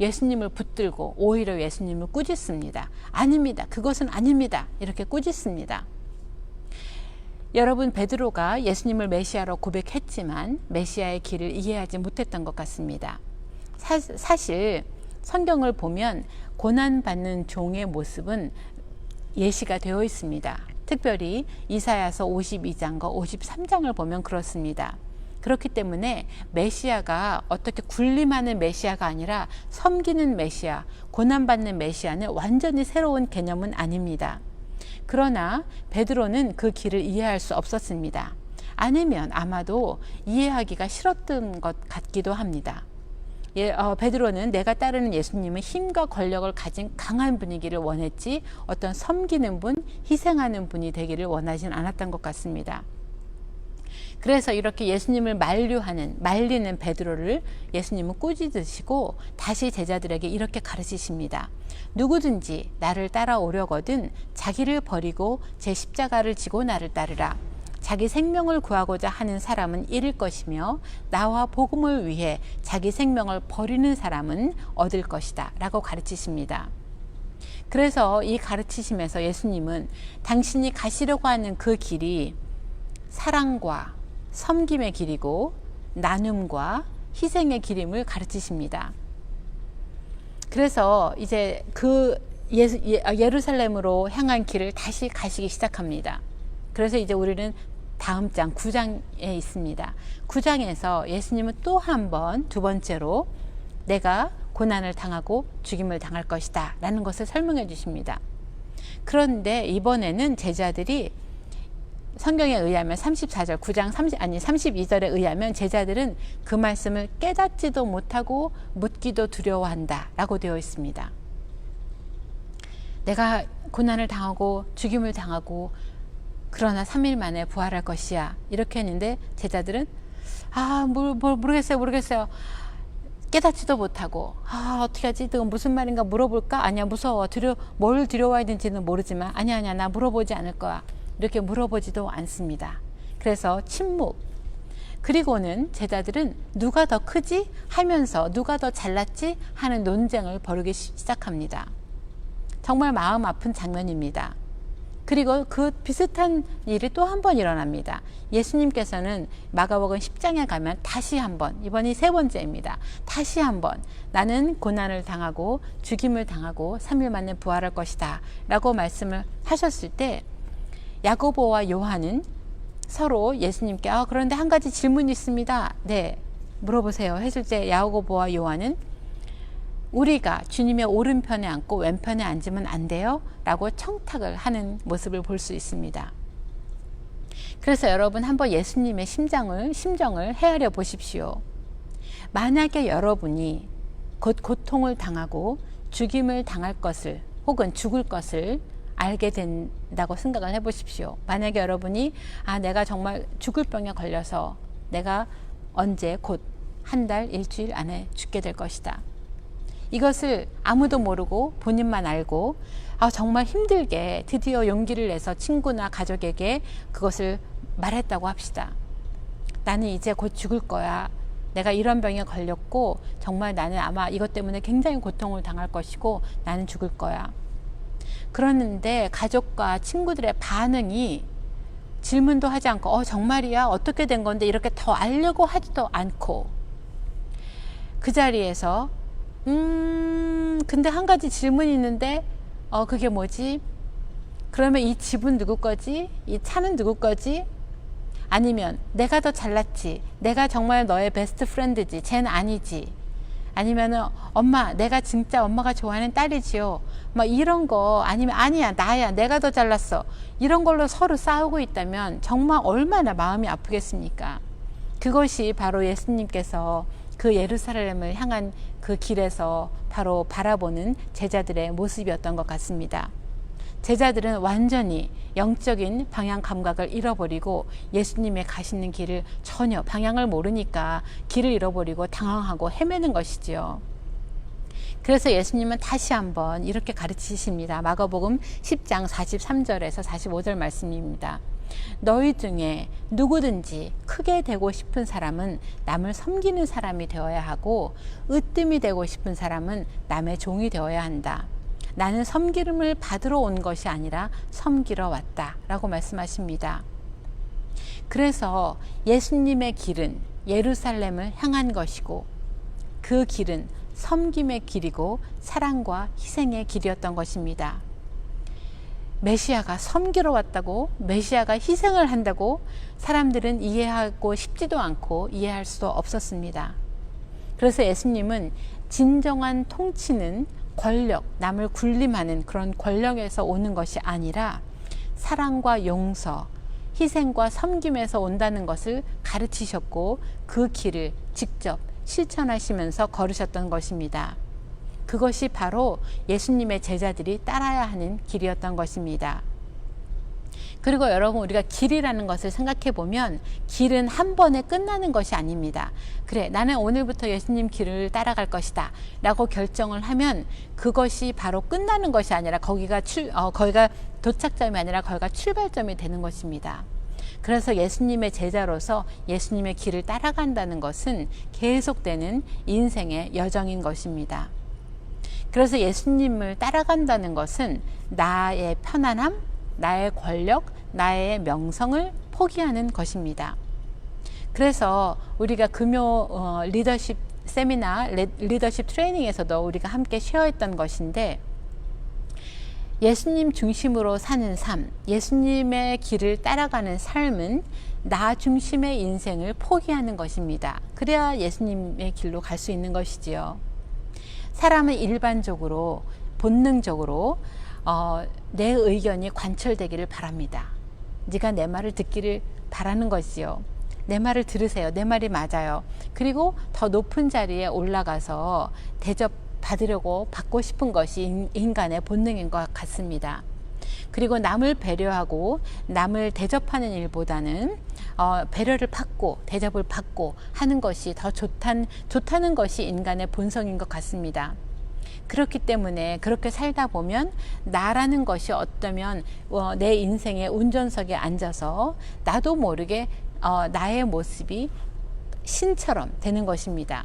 예수님을 붙들고 오히려 예수님을 꾸짖습니다. 아닙니다, 그것은 아닙니다, 이렇게 꾸짖습니다. 여러분, 베드로가 예수님을 메시아로 고백했지만 메시아의 길을 이해하지 못했던 것 같습니다. 사실 성경을 보면 고난받는 종의 모습은 예시가 되어 있습니다. 특별히 이사야서 52장과 53장을 보면 그렇습니다. 그렇기 때문에 메시아가 어떻게 군림하는 메시아가 아니라 섬기는 메시아, 고난받는 메시아는 완전히 새로운 개념은 아닙니다. 그러나 베드로는 그 길을 이해할 수 없었습니다. 아니면 아마도 이해하기가 싫었던 것 같기도 합니다. 베드로는 내가 따르는 예수님은 힘과 권력을 가진 강한 분이기를 원했지 어떤 섬기는 분, 희생하는 분이 되기를 원하진 않았던 것 같습니다. 그래서 이렇게 예수님을 말리는 베드로를 예수님은 꾸짖으시고 다시 제자들에게 이렇게 가르치십니다. 누구든지 나를 따라오려거든 자기를 버리고 제 십자가를 지고 나를 따르라. 자기 생명을 구하고자 하는 사람은 잃을 것이며 나와 복음을 위해 자기 생명을 버리는 사람은 얻을 것이다 라고 가르치십니다. 그래서 이 가르치심에서 예수님은 당신이 가시려고 하는 그 길이 사랑과 섬김의 길이고 나눔과 희생의 길임을 가르치십니다. 그래서 이제 그 예루살렘으로 향한 길을 다시 가시기 시작합니다. 그래서 이제 우리는 다음 장 9장에 있습니다. 9장에서 예수님은 또 한 번, 두 번째로 내가 고난을 당하고 죽임을 당할 것이다 라는 것을 설명해 주십니다. 그런데 이번에는 제자들이 성경에 의하면 34절 9장 32절에 의하면 제자들은 그 말씀을 깨닫지도 못하고 묻기도 두려워한다 라고 되어 있습니다. 내가 고난을 당하고 죽임을 당하고 그러나 3일 만에 부활할 것이야 이렇게 했는데 제자들은 모르겠어요. 깨닫지도 못하고 어떻게 하지? 이건 무슨 말인가 물어볼까? 아니야 무서워. 뭘 두려워해야 되는지는 모르지만 아니야 나 물어보지 않을 거야. 이렇게 물어보지도 않습니다. 그래서 침묵. 그리고는 제자들은 누가 더 크지? 하면서 누가 더 잘났지? 하는 논쟁을 벌이기 시작합니다. 정말 마음 아픈 장면입니다. 그리고 그 비슷한 일이 또 한 번 일어납니다. 예수님께서는 마가복음 10장에 가면 다시 한번, 이번이 세 번째입니다. 다시 한번 나는 고난을 당하고 죽임을 당하고 3일 만에 부활할 것이다 라고 말씀을 하셨을 때 야고보와 요한은 서로 예수님께 그런데 한 가지 질문이 있습니다. 네, 물어보세요 했을 때 야고보와 요한은 우리가 주님의 오른편에 앉고 왼편에 앉으면 안 돼요? 라고 청탁을 하는 모습을 볼 수 있습니다. 그래서 여러분 한번 예수님의 심정을 헤아려 보십시오. 만약에 여러분이 곧 고통을 당하고 죽임을 당할 것을 혹은 죽을 것을 알게 된다고 생각을 해보십시오. 만약에 여러분이 내가 정말 죽을 병에 걸려서 내가 언제 곧 한 달, 일주일 안에 죽게 될 것이다. 이것을 아무도 모르고 본인만 알고 정말 힘들게 드디어 용기를 내서 친구나 가족에게 그것을 말했다고 합시다. 나는 이제 곧 죽을 거야. 내가 이런 병에 걸렸고 정말 나는 아마 이것 때문에 굉장히 고통을 당할 것이고 나는 죽을 거야. 그러는데 가족과 친구들의 반응이 질문도 하지 않고 정말이야? 어떻게 된 건데 이렇게 더 알려고 하지도 않고 그 자리에서 근데 한 가지 질문이 있는데 그게 뭐지? 그러면 이 집은 누구 거지? 이 차는 누구 거지? 아니면 내가 더 잘났지? 내가 정말 너의 베스트 프렌드지? 쟤는 아니지? 아니면은 엄마 내가 진짜 엄마가 좋아하는 딸이지요? 막 이런 거 아니면 아니야 나야 내가 더 잘났어 이런 걸로 서로 싸우고 있다면 정말 얼마나 마음이 아프겠습니까? 그것이 바로 예수님께서 그 예루살렘을 향한 그 길에서 바로 바라보는 제자들의 모습이었던 것 같습니다. 제자들은 완전히 영적인 방향 감각을 잃어버리고 예수님의 가시는 길을 전혀 방향을 모르니까 길을 잃어버리고 당황하고 헤매는 것이지요. 그래서 예수님은 다시 한번 이렇게 가르치십니다. 마가복음 10장 43절에서 45절 말씀입니다. 너희 중에 누구든지 크게 되고 싶은 사람은 남을 섬기는 사람이 되어야 하고 으뜸이 되고 싶은 사람은 남의 종이 되어야 한다. 나는 섬기름을 받으러 온 것이 아니라 섬기러 왔다 라고 말씀하십니다. 그래서 예수님의 길은 예루살렘을 향한 것이고 그 길은 섬김의 길이고 사랑과 희생의 길이었던 것입니다. 메시아가 섬기러 왔다고, 메시아가 희생을 한다고 사람들은 이해하고 싶지도 않고 이해할 수도 없었습니다. 그래서 예수님은 진정한 통치는 권력, 남을 군림하는 그런 권력에서 오는 것이 아니라 사랑과 용서, 희생과 섬김에서 온다는 것을 가르치셨고 그 길을 직접 실천하시면서 걸으셨던 것입니다. 그것이 바로 예수님의 제자들이 따라야 하는 길이었던 것입니다. 그리고 여러분, 우리가 길이라는 것을 생각해 보면 길은 한 번에 끝나는 것이 아닙니다. 그래, 나는 오늘부터 예수님 길을 따라갈 것이다 라고 결정을 하면 그것이 바로 끝나는 것이 아니라 거기가 도착점이 아니라 거기가 출발점이 되는 것입니다. 그래서 예수님의 제자로서 예수님의 길을 따라간다는 것은 계속되는 인생의 여정인 것입니다. 그래서 예수님을 따라간다는 것은 나의 편안함, 나의 권력, 나의 명성을 포기하는 것입니다. 그래서 우리가 금요 리더십 세미나, 리더십 트레이닝에서도 우리가 함께 쉐어했던 것인데, 예수님 중심으로 사는 삶, 예수님의 길을 따라가는 삶은 나 중심의 인생을 포기하는 것입니다. 그래야 예수님의 길로 갈 수 있는 것이지요. 사람은 일반적으로 본능적으로 내 의견이 관철되기를 바랍니다. 네가 내 말을 듣기를 바라는 것이요. 내 말을 들으세요. 내 말이 맞아요. 그리고 더 높은 자리에 올라가서 대접받으려고 받고 싶은 것이 인간의 본능인 것 같습니다. 그리고 남을 배려하고 남을 대접하는 일보다는 배려를 받고 대접을 받고 하는 것이 더 좋다는 것이 인간의 본성인 것 같습니다. 그렇기 때문에 그렇게 살다 보면 나라는 것이 어쩌면 내 인생의 운전석에 앉아서 나도 모르게 나의 모습이 신처럼 되는 것입니다.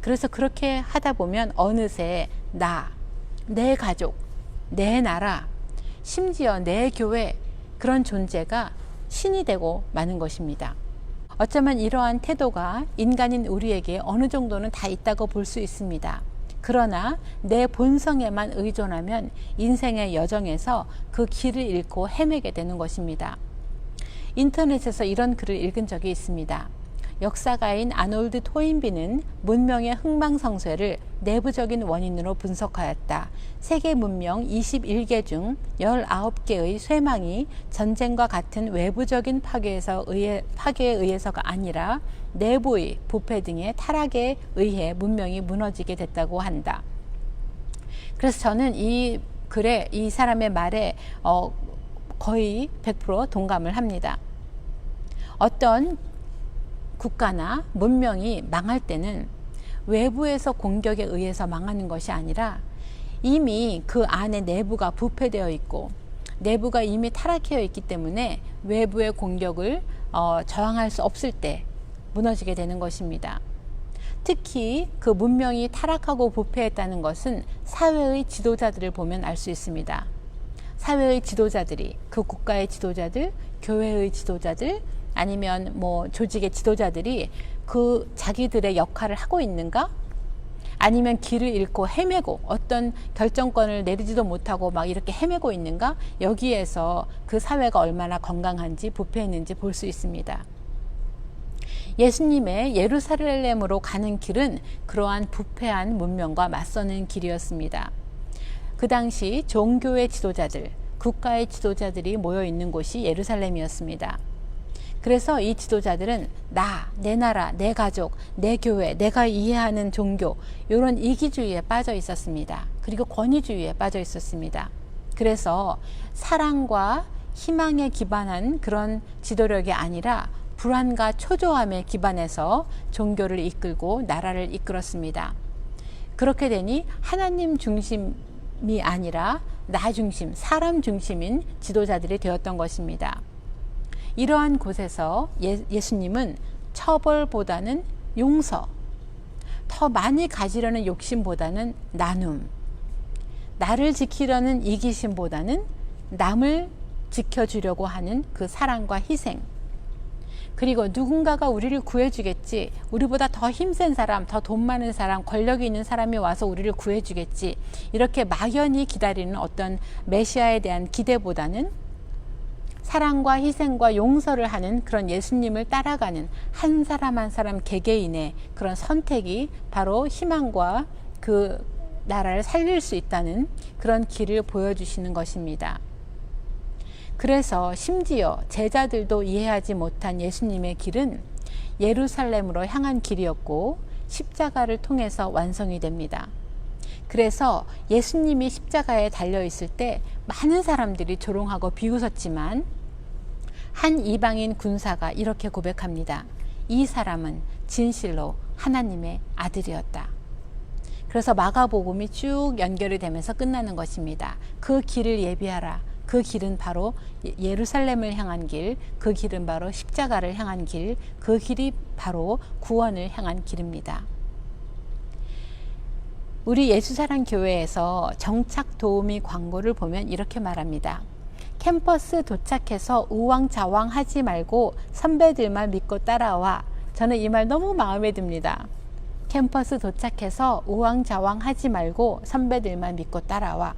그래서 그렇게 하다 보면 어느새 내 가족, 내 나라, 심지어 내 교회, 그런 존재가 신이 되고 마는 것입니다. 어쩌면 이러한 태도가 인간인 우리에게 어느 정도는 다 있다고 볼 수 있습니다. 그러나 내 본성에만 의존하면 인생의 여정에서 그 길을 잃고 헤매게 되는 것입니다. 인터넷에서 이런 글을 읽은 적이 있습니다. 역사가인 아놀드 토인비는 문명의 흥망성쇠를 내부적인 원인으로 분석하였다. 세계 문명 21개 중 19개의 쇠망이 전쟁과 같은 외부적인 파괴에 의해서가 아니라 내부의 부패 등의 타락에 의해 문명이 무너지게 됐다고 한다. 그래서 저는 이 글에, 이 사람의 말에 거의 100% 동감을 합니다. 어떤 국가나 문명이 망할 때는 외부에서 공격에 의해서 망하는 것이 아니라 이미 그 안에 내부가 부패되어 있고 내부가 이미 타락되어 있기 때문에 외부의 공격을 저항할 수 없을 때 무너지게 되는 것입니다. 특히 그 문명이 타락하고 부패했다는 것은 사회의 지도자들을 보면 알 수 있습니다. 사회의 지도자들이, 그 국가의 지도자들, 교회의 지도자들, 아니면 조직의 지도자들이 그 자기들의 역할을 하고 있는가? 아니면 길을 잃고 헤매고 어떤 결정권을 내리지도 못하고 막 이렇게 헤매고 있는가? 여기에서 그 사회가 얼마나 건강한지 부패했는지 볼 수 있습니다. 예수님의 예루살렘으로 가는 길은 그러한 부패한 문명과 맞서는 길이었습니다. 그 당시 종교의 지도자들, 국가의 지도자들이 모여 있는 곳이 예루살렘이었습니다. 그래서 이 지도자들은 내 나라, 내 가족, 내 교회, 내가 이해하는 종교, 이런 이기주의에 빠져 있었습니다. 그리고 권위주의에 빠져 있었습니다. 그래서 사랑과 희망에 기반한 그런 지도력이 아니라 불안과 초조함에 기반해서 종교를 이끌고 나라를 이끌었습니다. 그렇게 되니 하나님 중심이 아니라 나 중심, 사람 중심인 지도자들이 되었던 것입니다. 이러한 곳에서 예수님은 처벌보다는 용서, 더 많이 가지려는 욕심보다는 나눔, 나를 지키려는 이기심보다는 남을 지켜주려고 하는 그 사랑과 희생, 그리고 누군가가 우리를 구해주겠지, 우리보다 더 힘센 사람, 더 돈 많은 사람, 권력이 있는 사람이 와서 우리를 구해주겠지, 이렇게 막연히 기다리는 어떤 메시아에 대한 기대보다는 사랑과 희생과 용서를 하는 그런 예수님을 따라가는 한 사람 한 사람 개개인의 그런 선택이 바로 희망과 그 나라를 살릴 수 있다는 그런 길을 보여주시는 것입니다. 그래서 심지어 제자들도 이해하지 못한 예수님의 길은 예루살렘으로 향한 길이었고 십자가를 통해서 완성이 됩니다. 그래서 예수님이 십자가에 달려 있을 때 많은 사람들이 조롱하고 비웃었지만 한 이방인 군사가 이렇게 고백합니다. 이 사람은 진실로 하나님의 아들이었다. 그래서 마가복음이 쭉 연결이 되면서 끝나는 것입니다. 그 길을 예비하라. 그 길은 바로 예루살렘을 향한 길, 그 길은 바로 십자가를 향한 길, 그 길이 바로 구원을 향한 길입니다. 우리 예수사랑교회에서 정착 도우미 광고를 보면 이렇게 말합니다. 캠퍼스 도착해서 우왕좌왕 하지 말고 선배들만 믿고 따라와. 저는 이 말 너무 마음에 듭니다. 캠퍼스 도착해서 우왕좌왕 하지 말고 선배들만 믿고 따라와.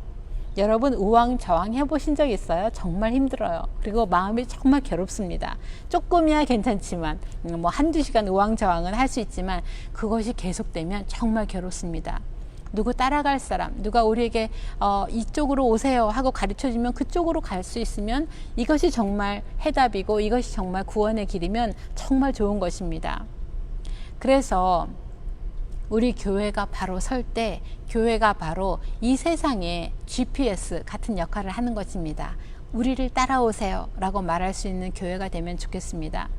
여러분 우왕좌왕 해보신 적 있어요? 정말 힘들어요. 그리고 마음이 정말 괴롭습니다. 조금이야 괜찮지만 뭐 한두 시간 우왕좌왕은 할 수 있지만 그것이 계속되면 정말 괴롭습니다. 누구 따라갈 사람, 누가 우리에게 이쪽으로 오세요 하고 가르쳐주면 그쪽으로 갈 수 있으면 이것이 정말 해답이고 이것이 정말 구원의 길이면 정말 좋은 것입니다. 그래서 우리 교회가 바로 설 때 교회가 바로 이 세상의 GPS 같은 역할을 하는 것입니다. 우리를 따라오세요 라고 말할 수 있는 교회가 되면 좋겠습니다.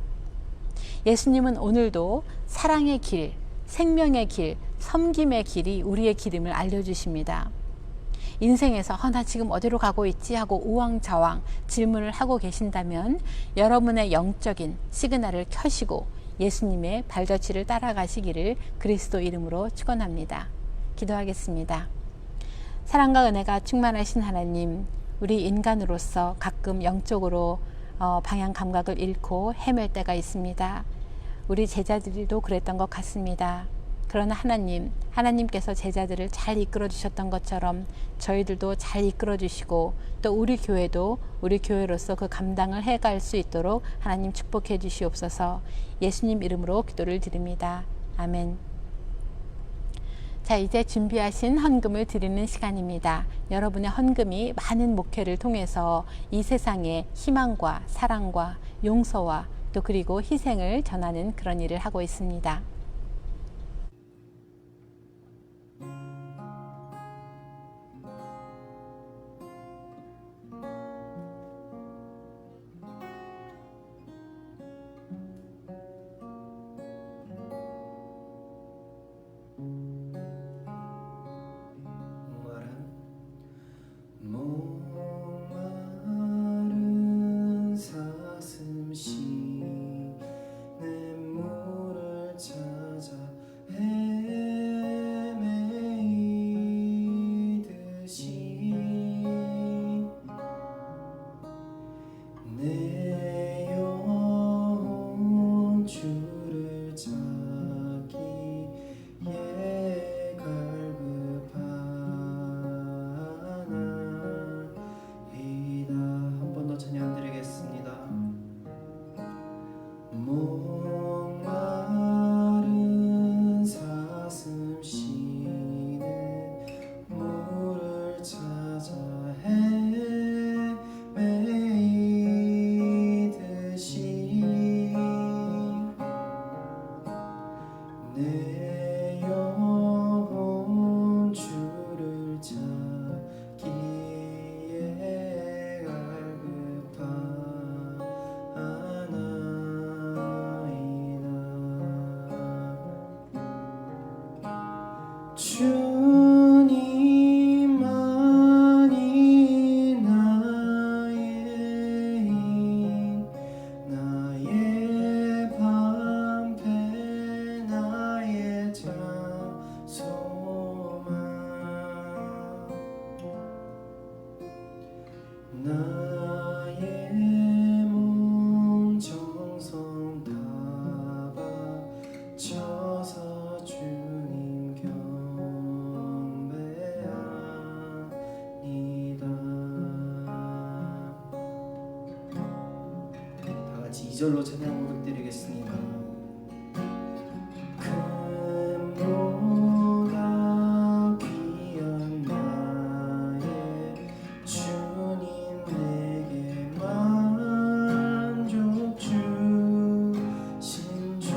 예수님은 오늘도 사랑의 길, 생명의 길, 섬김의 길이 우리의 길임을 알려주십니다. 인생에서 나 지금 어디로 가고 있지 하고 우왕좌왕 질문을 하고 계신다면 여러분의 영적인 시그널을 켜시고 예수님의 발자취를 따라가시기를 그리스도 이름으로 축원합니다. 기도하겠습니다. 사랑과 은혜가 충만하신 하나님, 우리 인간으로서 가끔 영적으로 방향 감각을 잃고 헤맬 때가 있습니다. 우리 제자들도 그랬던 것 같습니다. 그러나 하나님께서 제자들을 잘 이끌어 주셨던 것처럼 저희들도 잘 이끌어 주시고 또 우리 교회도 우리 교회로서 그 감당을 해갈 수 있도록 하나님 축복해 주시옵소서. 예수님 이름으로 기도를 드립니다. 아멘. 자, 이제 준비하신 헌금을 드리는 시간입니다. 여러분의 헌금이 많은 목회를 통해서 이 세상에 희망과 사랑과 용서와 또 그리고 희생을 전하는 그런 일을 하고 있습니다. 목마른 사슴 쉬는 물을 찾아 헤매이듯이 내 영혼 주를 찾기에 갈급하나이다. 한 번 더 찬양 드리겠습니다. 목마른 사슴 쉬는 물을 찾아 헤매이듯이 내 영혼 주를 찾기에 갈급하나이다. 주님만이 나의 방패 나의 장소만 나의 몸 정성 다 바쳐서 주님 경배합니다. 다 같이 2절로 찬양 부탁드리겠습니다. 금보다 귀한 나의 주님 내게 만족 주신 주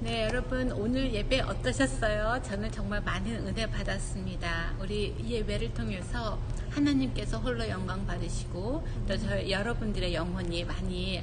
네, 여러분 오늘 예배 어떠셨어요? 저는 정말 많은 은혜 받았습니다. 우리 이 예배를 통해서 하나님께서 홀로 영광 받으시고 또 저희 여러분들의 영혼이 많이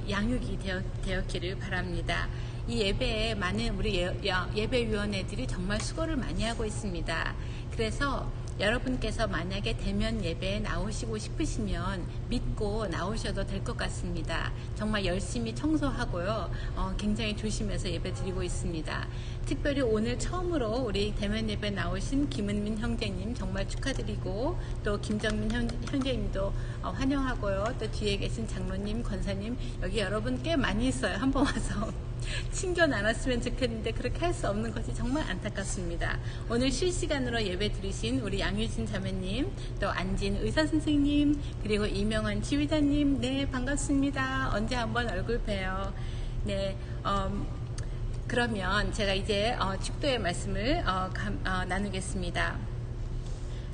양육이 되었기를 바랍니다. 이 예배에 많은 우리 예배위원회들이 정말 수고를 많이 하고 있습니다. 그래서 여러분께서 만약에 대면 예배에 나오시고 싶으시면 믿고 나오셔도 될 것 같습니다. 정말 열심히 청소하고요. 굉장히 조심해서 예배 드리고 있습니다. 특별히 오늘 처음으로 우리 대면 예배 나오신 김은민 형제님 정말 축하드리고 또 김정민 형제님도 환영하고요. 또 뒤에 계신 장로님, 권사님 여기 여러분 꽤 많이 있어요. 한번 와서 친교 나눴으면 좋겠는데 그렇게 할 수 없는 것이 정말 안타깝습니다. 오늘 실시간으로 예배 드리신 우리 양유진 자매님, 또 안진 의사 선생님, 그리고 이명환 지휘자님, 네 반갑습니다. 언제 한번 얼굴 봬요. 네, 그러면 제가 이제 축도의 말씀을 나누겠습니다.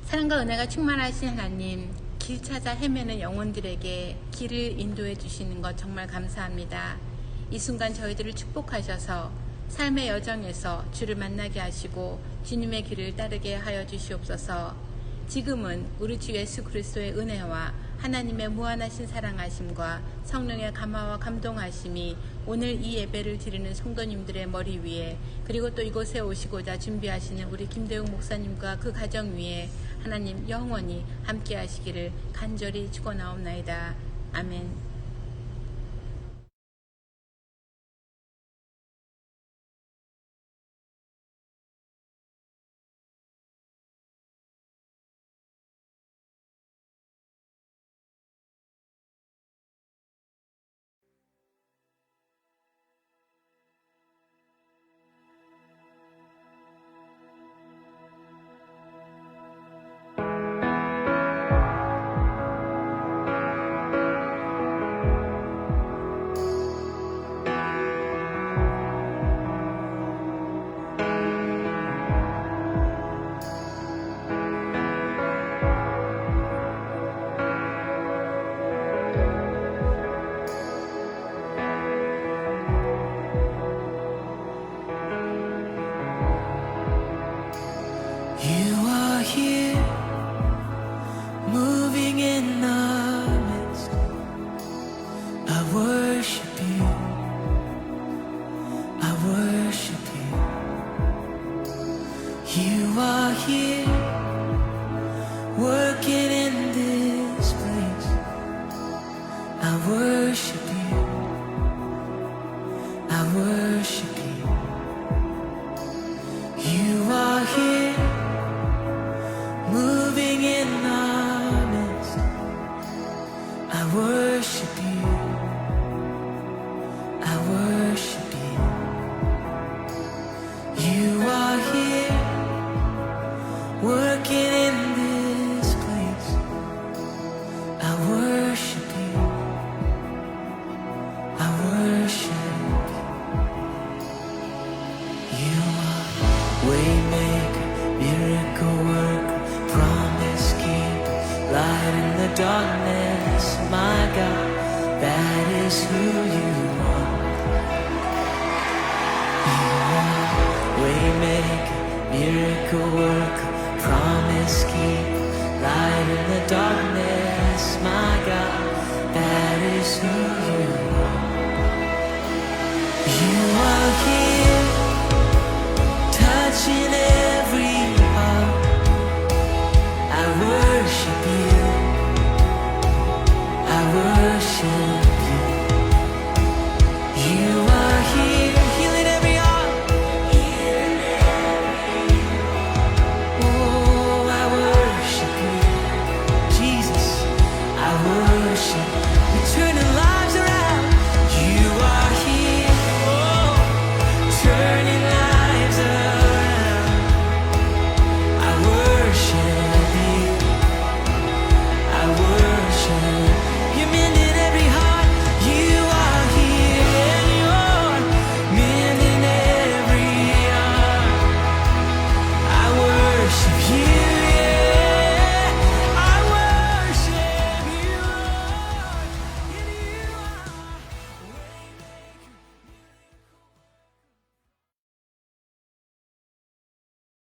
사랑과 은혜가 충만하신 하나님, 길 찾아 헤매는 영혼들에게 길을 인도해 주시는 것 정말 감사합니다. 이 순간 저희들을 축복하셔서 삶의 여정에서 주를 만나게 하시고 주님의 길을 따르게 하여 주시옵소서. 지금은 우리 주 예수 그리스도의 은혜와 하나님의 무한하신 사랑하심과 성령의 감화와 감동하심이 오늘 이 예배를 드리는 성도님들의 머리 위에, 그리고 또 이곳에 오시고자 준비하시는 우리 김대웅 목사님과 그 가정 위에 하나님 영원히 함께 하시기를 간절히 축원하옵나이다. 아멘. You are here, moving in our midst. I worship you, I worship you. You are here, working in this place. I worship you, I worship you. You are here, moving in our midst. I worship you, I worship you. You are here, working in this place. I worship you, I worship you. You are waymaker, miracle worker, promise keeper, light in the darkness. My God, that is who you are. You are waymaker, miracle worker, promise keeper, light in the darkness. My